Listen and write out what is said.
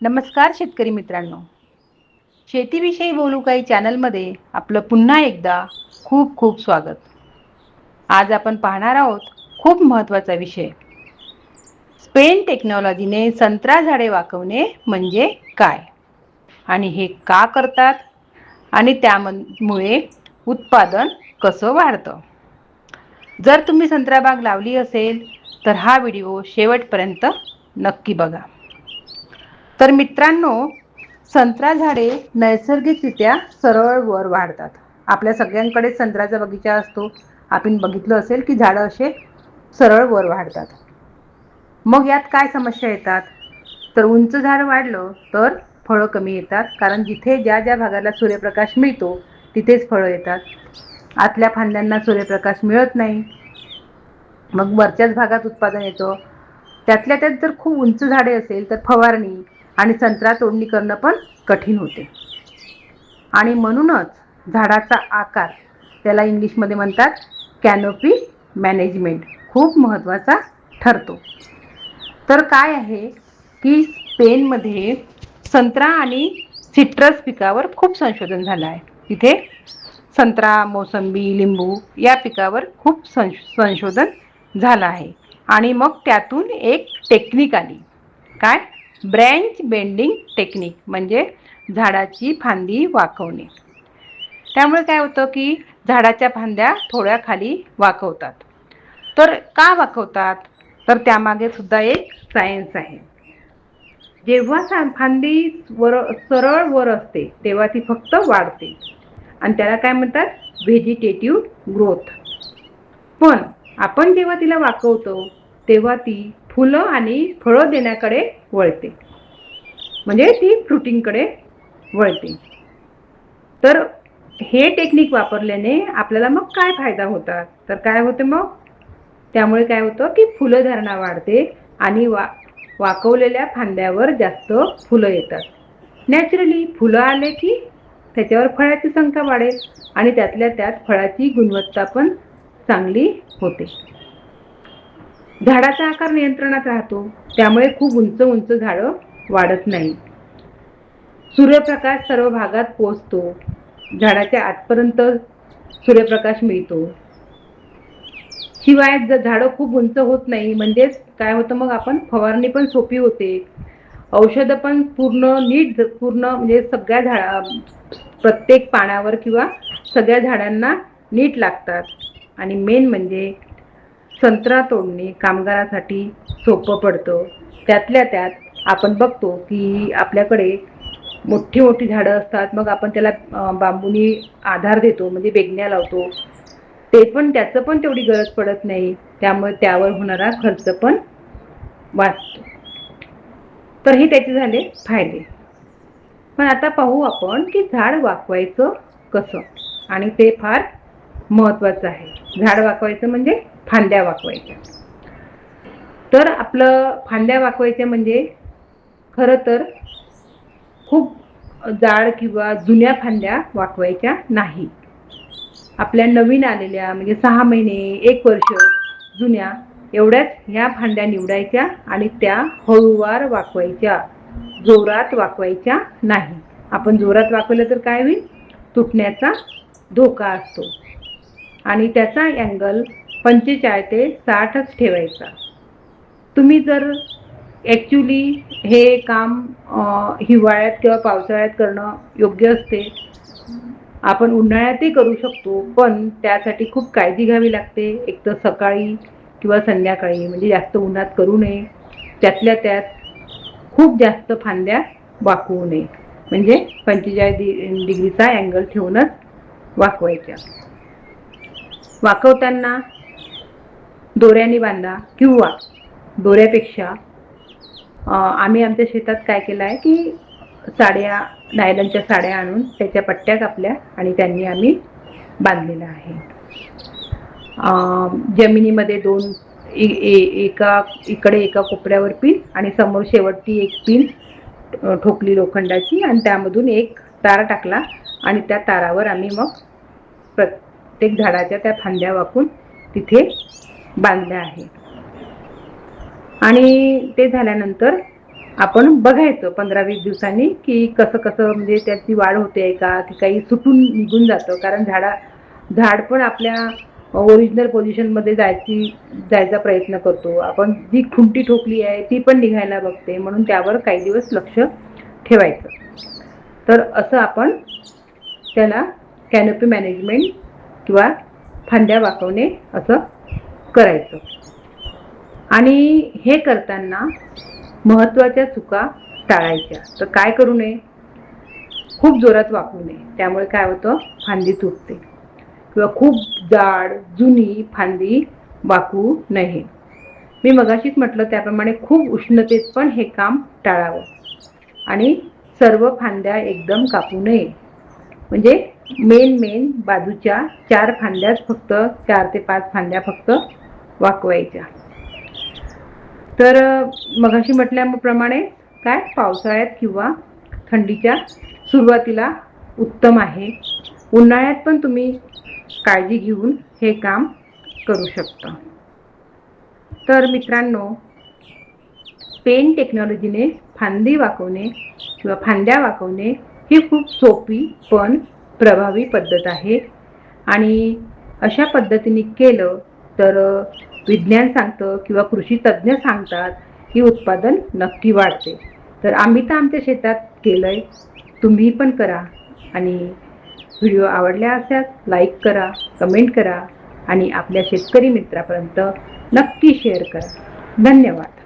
नमस्कार शेतकरी मित्रांनो. शेतीविषयी बोलू काही चॅनलमध्ये आपलं पुन्हा एकदा खूप खूप स्वागत. आज आपण पाहणार आहोत खूप महत्त्वाचा विषय. स्पेन टेक्नॉलॉजीने संत्रा झाडे वाकवणे म्हणजे काय? आणि हे का करतात? आणि त्यामुळे उत्पादन कसं वाढतं? जर तुम्ही संत्रा बाग लावली असेल तर हा व्हिडिओ शेवटपर्यंत नक्की बघा. तर मित्रांनो, संत्रा झाडे नैसर्गिकरित्या सरळ वर वाढतात. आपल्या सगळ्यांकडे संत्र्याचा बगीचा असतो. आपण बघितलं असेल की झाडं असे सरळ वर वाढतात. मग यात काय समस्या येतात? तर उंच झाड वाढलं तर फळं कमी येतात, कारण जिथे ज्या ज्या भागाला सूर्यप्रकाश मिळतो तिथेच फळं येतात. आतल्या फांद्यांना सूर्यप्रकाश मिळत नाही, मग वरच्याच भागात उत्पादन येतं. त्यातल्या त्यात जर खूप उंच झाडे असेल तर फवारणी आणि संत्रा तोडणी करणं पण कठीण होते. आणि म्हणूनच झाडाचा आकार, त्याला इंग्लिशमध्ये म्हणतात कॅनोपी मॅनेजमेंट, खूप महत्त्वाचा ठरतो. तर काय आहे की स्पेनमध्ये संत्रा आणि सिट्रस पिकावर खूप संशोधन झालं आहे. तिथे संत्रा, मोसंबी, लिंबू या पिकावर खूप संशोधन झालं आहे. आणि मग त्यातून एक टेक्निक आली. काय? ब्रँच बेंडिंग टेक्निक, म्हणजे झाडाची फांदी वाकवणे. त्यामुळे काय होतं की झाडाच्या फांद्या थोड्या खाली वाकवतात. तर का वाकवतात? तर त्यामागे सुद्धा एक सायन्स आहे. जेव्हा फांदी सरळ वर असते तेव्हा ती फक्त वाढते आणि त्याला काय म्हणतात? Vegetative growth. पण आपण जेव्हा तिला वाकवतो तेव्हा ती फुलं आणि फळं देण्याकडे वळते, म्हणजे ती फ्रुटिंगकडे वळते. तर हे टेक्निक वापरल्याने आपल्याला मग काय फायदा होतात? तर काय होते मग? त्यामुळे काय होतं की फुलधारणा वाढते आणि वाकवलेल्या फांद्यावर जास्त फुलं येतात. नॅचरली फुलं आले की त्याच्यावर फळाची संख्या वाढेल आणि त्यातल्या त्यात फळाची गुणवत्ता पण चांगली होते. झाडाचा आकार नियंत्रणात राहतो, त्यामुळे खूप उंच उंच झाडं वाढत नाही. सूर्यप्रकाश सर्व भागात पोहोचतो, झाडाच्या आतपर्यंत सूर्यप्रकाश मिळतो. शिवाय जर झाडं खूप उंच होत नाही, म्हणजेच काय होतं, मग आपण फवारणी पण सोपी होते, औषधं पण पूर्ण म्हणजे सगळ्या प्रत्येक पानावर किंवा सगळ्या झाडांना नीट लागतात. आणि मेन म्हणजे संत्रा तोडणे कामगारासाठी सोपं पडतं. त्यातल्या त्यात आपण बघतो की आपल्याकडे मोठी मोठी झाडं असतात, मग आपण त्याला बांबूनी आधार देतो, म्हणजे वेगण्या लावतो. त्याचं पण तेवढी गरज पडत नाही, त्यामुळे त्यावर होणारा खर्च पण वाचतो. तर हे त्याचे झाले फायदे. पण आता पाहू आपण की झाड वाकवायचं कसं, आणि ते फार महत्त्वाचं आहे. झाड वाकवायचं म्हणजे फांद्या वाकवायच्या. तर आपलं फांद्या वाकवायच्या म्हणजे खरं तर खूप जाड किंवा जुन्या फांद्या वाकवायच्या नाही. आपल्या नवीन आलेल्या, म्हणजे 6 महिने 1 वर्ष जुन्या एवढ्याच ह्या फांद्या निवडायच्या आणि त्या हळूवार वाकवायच्या, जोरात वाकवायच्या नाही. आपण जोरात वाकवलं तर काय होईल? तुटण्याचा धोका असतो. आणि त्याचा अँगल 45 ते 60च ठेवायचा. तुम्ही जर ॲक्च्युली हे काम हिवाळ्यात किंवा पावसाळ्यात करणं योग्य असते. आपण उन्हाळ्यातही करू शकतो, पण त्यासाठी खूप काळजी घ्यावी लागते. एक तर सकाळी किंवा संध्याकाळी, म्हणजे जास्त उन्हात करू नये. त्यातल्या त्यात खूप जास्त फांद्या वाकवू नये, म्हणजे 45 डिग्रीचा अँगल ठेवूनच वाकवायच्या. वाकवताना दोऱ्याने बांधा, किंवा दोऱ्यापेक्षा आम्ही आमच्या शेतात काय केलं आहे की नायलॉनच्या साड्या आणून त्याच्या पट्ट्या कापल्या आणि त्यांनी आम्ही बांधलेलं आहे. जमिनीमध्ये इकडे एका कोपऱ्यावर पिन आणि समोर शेवटची एक पिन ठोकली लोखंडाची, आणि त्यामधून एक तार टाकला आणि त्या तारावर आम्ही मग प्रत्येक झाडाच्या त्या फांद्या वाकून तिथे बांधल्या आहे. आणि ते झाल्यानंतर आपण बघायचं 15-20 दिवसांनी की कसं कसं म्हणजे त्याची वाढ होते का, की काही सुटून निघून जातं. कारण झाड पण आपल्या ओरिजिनल पोझिशनमध्ये जायचा प्रयत्न करतो. आपण जी खुंटी ठोकली आहे ती पण निघायला बघते, म्हणून त्यावर काही दिवस लक्ष ठेवायचं. तर असं आपण त्याला कॅनोपी मॅनेजमेंट किंवा फांद्या वाकवणे असं करायचं. आणि हे करताना महत्त्वाच्या चुका टाळायच्या. तर काय करू नये? खूप जोरात वाकवू नये, त्यामुळे काय होतं, फांदी तुटते. किंवा खूप जाड जुनी फांदी वाकवू नये. मी मगाशीच म्हटलं त्याप्रमाणे खूप उष्णतेत पण हे काम टाळावं. आणि सर्व फांद्या एकदम कापू नये. म्हणजे मेन बाजूच्या 4 फांद्याच फक्त 4 ते 5 फांद्या फक्त वाकवायच्या. तर मगाशी म्हटल्याप्रमाणे काय पावसाळ्यात किंवा थंडीच्या सुरुवातीला उत्तम आहे. उन्हाळ्यात पण तुम्ही काळजी घेऊन हे काम करू शकता. तर मित्रांनो, पेन टेक्नॉलॉजीने फांदी वाकवणे किंवा फांद्या वाकवणे ही खूप सोपी पण प्रभावी पद्धत आहे. आणि अशा पद्धतीने केलं तर विज्ञान सांगतं किंवा कृषी तज्ज्ञ सांगतात की उत्पादन नक्की वाढते. तर आम्ही तर आमच्या शेतात केलंय, तुम्ही पण करा. आणि व्हिडिओ आवडल्या असल्यास लाईक करा, कमेंट करा आणि आपल्या शेतकरी मित्रापर्यंत नक्की शेअर करा. धन्यवाद.